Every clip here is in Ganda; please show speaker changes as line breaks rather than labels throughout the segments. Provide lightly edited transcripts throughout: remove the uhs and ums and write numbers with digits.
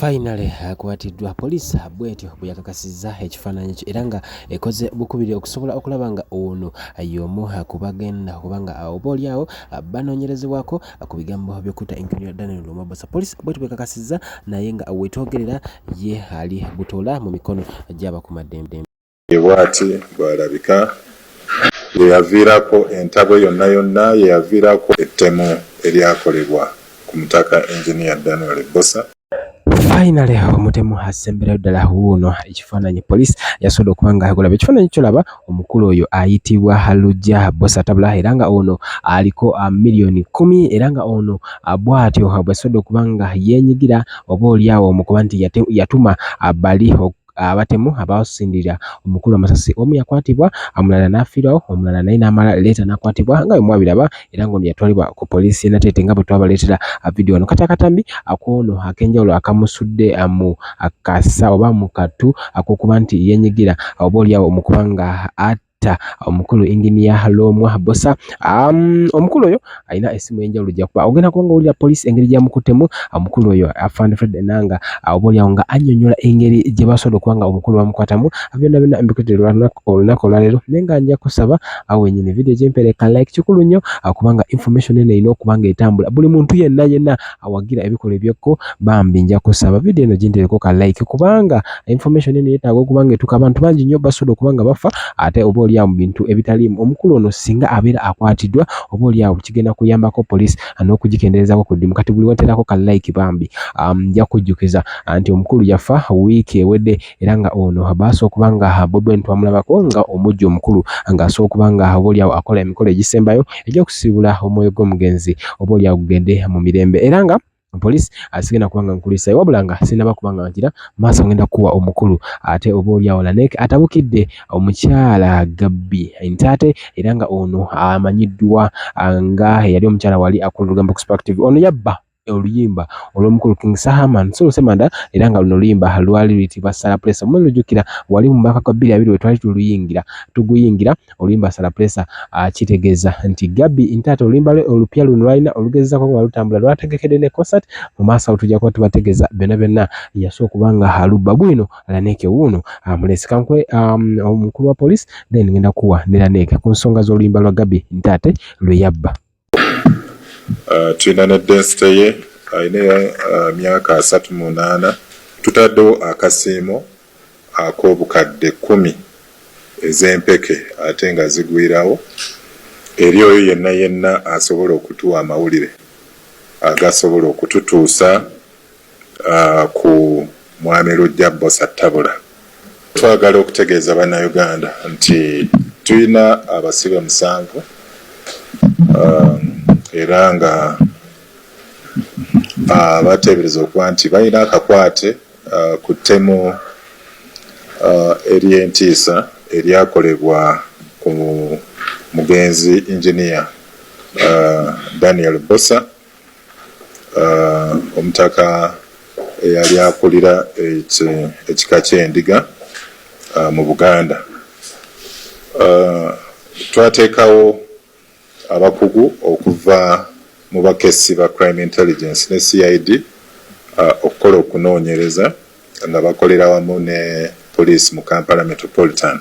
Finally akwatiddwa police bwetyo bwe yakakasizza ekifaananyi kyo era nga ekoze bukubiri okusobola okulaba nga ono y'omu ku bagenda kubanga oboolyawo banoonyerezebwako ku bigambo by'okutta Engineer Lwomwa Bbosa. Police bwetyo bwekakasizza naye nga wetwogerera ye ali butola mu mikono gy'abakumaddembe.
Bw'ati bw'alabika yeyaviirako entabo yonna yonna yeyaviirako ettemu eryakolebwa ku mutaka Engineer Lwomwa Bbosa.
Finally Omutemu asemberayo ddala wuuno ekifaananyi police yasobola okuba nga agolaba ekifaananyi kyolaba omukulu oyo ayitibwa Lwomwa Bbosa tabula era nga ono aliko miliyoni 10 era nga ono bw'atyo bw'asobola okuba nga yeenyigira oboolyawo mu kuba nti yatuma bali abatemu abasindira omukulu amasasi omu yakwatibwa omulala n'afiirawo omulala naye n'amala leeta n'akwatibwa nga mwabiraba era nga ono yatwalibwa ku poliisi yenatete nga bwe twabaleetera video wano kati akatambi ak'ono ak'enjawulo akamusudde mu akasa oba mu katu ak'okuba nti yeenyigira oboolyawo mu kuba nga omukulu Engineer Lwomwa Bbosa. Omukulu oyo alina essimu y'enjawulo gy'akuba ogenda kuba nga owulira poliisi engeri gy'amukuttemu omukulu oyo afande Fred nanga oboolyawo nga annyonnyola engeri gye basobola okuba nga omukulu bamukwatamu byonna byonna mbikuddira olunaku olwaleero naye nga nja kusaba awo wennyini video gyempeereka like kikulu nnyo kubanga information eno erina okuba nga etambula buli muntu yenna awagira ebikolwa ebyekko bambi nja kusaba video eno gintereko ka like kubanga information eno yeetaaga okuba nga etuuka abantu bangi nnyo basobola okuba nga bafa ate oboolyawo mu bintu ebitaliimu. Omukulu ono singa abeera akwatiddwa oboolyawo kigenda kuyambako poliisi n'okugikenderezaako ku ddimu kati buli waterako ka like bambi nja kujjukiza nti omukulu yafa wiiki ewedde era nga ono baasooka okuba nga Bobi Wine twamulabako nga omujja omukulu ng'asooka okuba nga oboolyawo akola emikolo egisembayo egy'okusiibula omwoyo gw'omugenzi oboolyawo gugende mu mirembe era nga police asigenda kuba nga nkulisayo wabula nga sinaba kuba nga ngira maaso ngenda kuwa omukulu ate oboolyawo lanek atabukidde omukyala Gabby Ntate era nga ono amanyiddwa nga yali omukyala wali akola olugambo ku Spark TV ono yabba oluyimba olw'omukulu King Sahaman Solo Semanda era nga luno oluyimba lwali luyitibwa Salapresa mu lujjukira wali mu mwaka gwa 2020 twali tuguyingira oluyimba Salapresa kitegeeza nti Gabby Ntate oluyimba lwe olupya luno lwalina olugezezaako nga lutambula lwategekedde ne concert mu maaso tujja kuba tubategeeza byonna yasooka okuba nga alubba bwino Laneke wuuno mulesikankwe omukulu wa police then ngenda kuwa ne Laneke ku nsonga z'oluyimba lwa Gabby Ntate lwe yabba.
Tulina ne densite ye alina myaka 38 tutaddewo akasiimo ak'obukadde 10 ez'empeke ate nga zigwirawo eri oyo yenna asobola okutuwa amawulire agasobola okututuusa ku mwami Lwomwa Bbosa tabula. Twagala okutegeeza bannayuganda nti tulina abasibe 7 era nga bateebereza okuba nti balina akakwate ku ttemu ery'entiisa eryakolebwa ku mugenzi Engineer Lwomwa Bbosa omutaka eyali akulira ekika ky'Endiga mu Buganda. Twateekawo abakugu okuva mu bakessi ba Crime Intelligence ne CID okukola okunoonyereza nga bakolera wamu ne poliisi mu Kampala Metropolitan.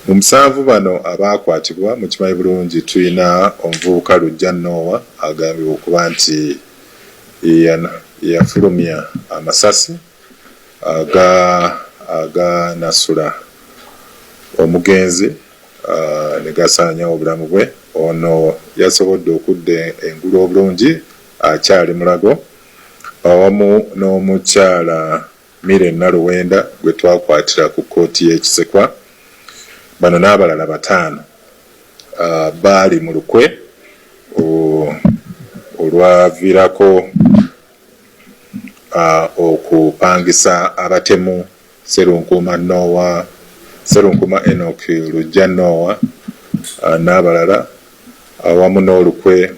Mu 7 bano abaakwatibwa mukimanyi bulungi tulina omuvubuka Lwomwa Noah agambibwa okuba nti yafulumya amasasi aganasula omugenzi ne gasaanyawo obulamu bwe. Ono yasobodde okudda engulu obulungi akyali mulago awamu n'omukyala Mirena Luwenda gwe twakwatira ku kkooti y'Ekisekwa. Bano n'abalala 5 baali mu lukwe olwaviirako okupangisa abatemu Serunkuma Enoch Lwomwa Noah n'abalala awamu n'olukwe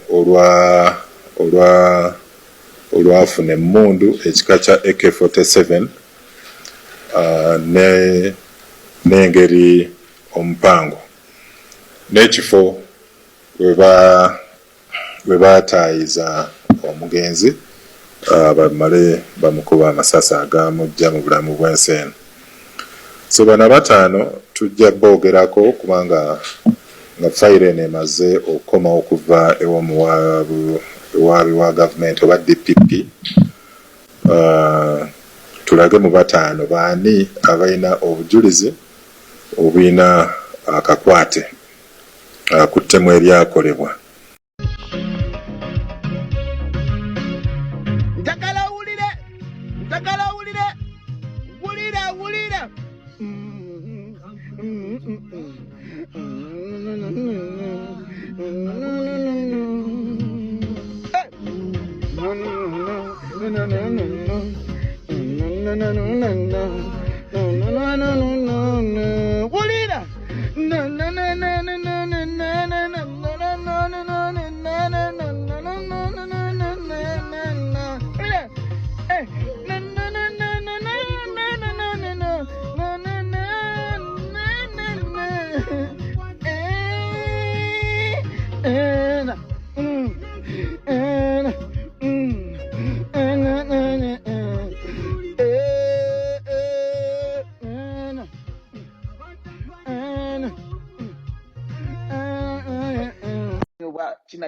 olwafuna emmundu ekika kya AK-47 n'engeri omupango n'ekifo we baataayiza omugenzi bamale bamukuba amasasi agamujja mu bulamu bw'ensi eno. So bano bataano tujja boogerako kubanga nga fayiro eno emaze okukomawo okuva ewabi wa gavumenti oba DPP. Tulage mu bataano baani abalina obujulizi obulina akakwate ku ttemu eryakolebwa.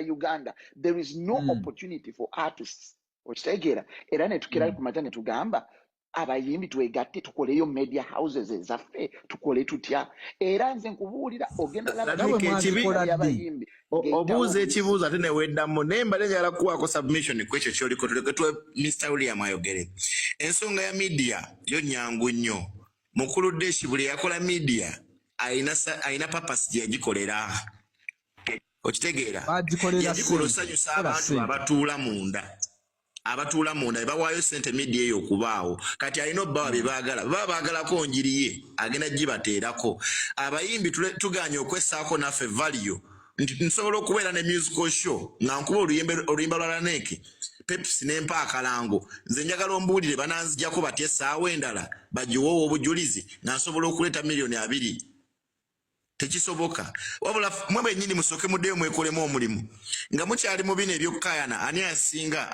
Uganda, there is no opportunity for artists. Okitegera era ne tukira ku matane tugamba abayimbi twegatte tukoleyo media houses ezaffe tukole tutya era nze nkubuulira ogenda
abayimbi obuuze ekibuuzo ate neweddamu naye mbale njagala kuwaako submission ku ekyo kyoliko tuleketwe Mr. William ayogere. Ensonga ya media yo nyangu nnyo. Mukulu Deshi buli yakola media ayina purpose gye yagikolera. Okitegeera yagikola osanyusa abantu abatuula munda bawaayo sente media eyo okubaawo kati alina obbawa bye baagala baba baagalako njiri ye agenda gibateerako. Abayimbi tuganye okwessaako naffe value nti nsobola okubeera ne musical show nga nkuba oluyimba lwa Laneke Pepsi n'empa akalango nze njagala ombuulire bananzijjako batya essaawa endala bagiwoowa obujulizi nga nsobola okuleeta miliyoni 2. Tekisoboka. Wabula mwe bennyini musooke muddeyo mwekolemu omulimu nga mukyali mu bino ebyokukayana ani asinga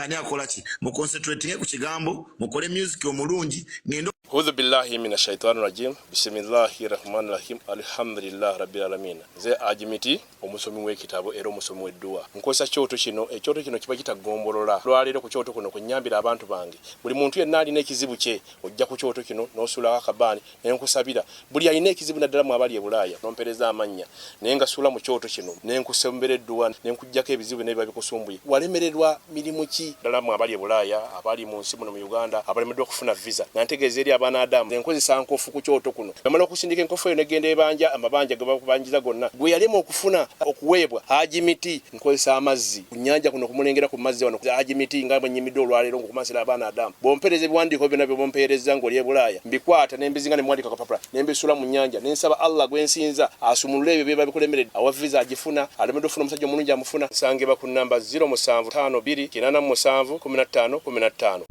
ani akola ki mu concentrating ku kigambo mukole music omulungi ngendo.
A'udhu billahi minash shaitani rajim. Bismillahir rahmanir rahim. Alhamdulillah rabbil alamin. Ze ajimiti omusomi w'ekitabo era omusomi w'edduwa. Nkosa kyoto kino ekyoto kino kiba kitagombolola. Lwaliro ku kyoto kuno kunyambira abantu bange. Buli muntu yenna alina ekizibu kye ojja ku kyoto kino n'osula akabani nenkusabira. Buli alina ekizibu naddala mu abali Bulaya nompereza amanya nenga sula mu kyoto kino nenkusembere edduwa nenkujjako ebizibu ne babikusumbuye. Walemererwa mirimu ki ddala mu abali Bulaya abali mu nsi muno mu Uganda abalemeddwa okufuna visa. Nantegeeza eri abaana Adamu enkozesa nkofu ku kyoto kuno bamala okusindika enkofu eyo negenda ebanja amabanja ge bakubanjiza gonna gwe yalema okufuna okuweebwa hajimiti nkozesa amazzi ku nnyanja kuno kumulengera ku mazzi wano hajimiti nga bwenyimidde olwaleero ngokumasira abaana Adamu bompereza ebiwandiiko byonna bye bompereza ng'oli e Bulaya mbikwata nembizinga ne mwandika kapapula nembisula mu nnyanja nensaba Allah gwensinza asumulule ebyo bye babikulemeredde awa visa agifuna alemedde ofuna omusajja omulungi amufuna nsangibwa ku namba 0752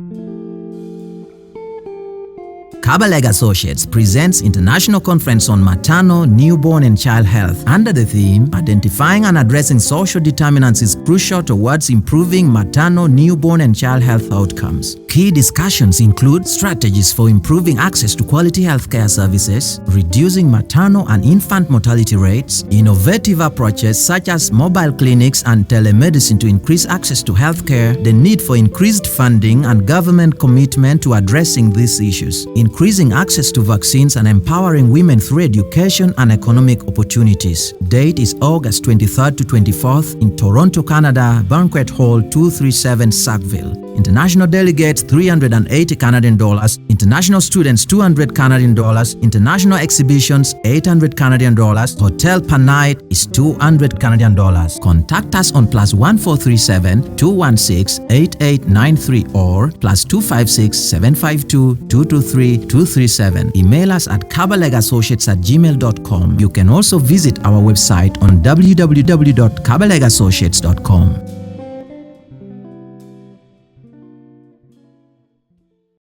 Kabaleg Associates presents International Conference on Maternal, Newborn and Child Health under the theme Identifying and Addressing Social Determinants is Crucial Towards Improving Maternal, Newborn and Child Health Outcomes. Key discussions include strategies for improving access to quality healthcare services, reducing maternal and infant mortality rates, innovative approaches such as mobile clinics and telemedicine to increase access to healthcare, the need for increased funding and government commitment to addressing these issues, increasing access to vaccines and empowering women through education and economic opportunities. Date is August 23rd to 24th in Toronto, Canada, Banquet Hall 237 Sackville. International delegates $380 Canadian, international students $200 Canadian, international exhibitions $800 Canadian, hotel per night is $200 Canadian. Contact us on +1437 216 8893 or +256 752 223 237. Email us at kabalegassociates@gmail.com. You can also visit our website on www.kabalegassociates.com.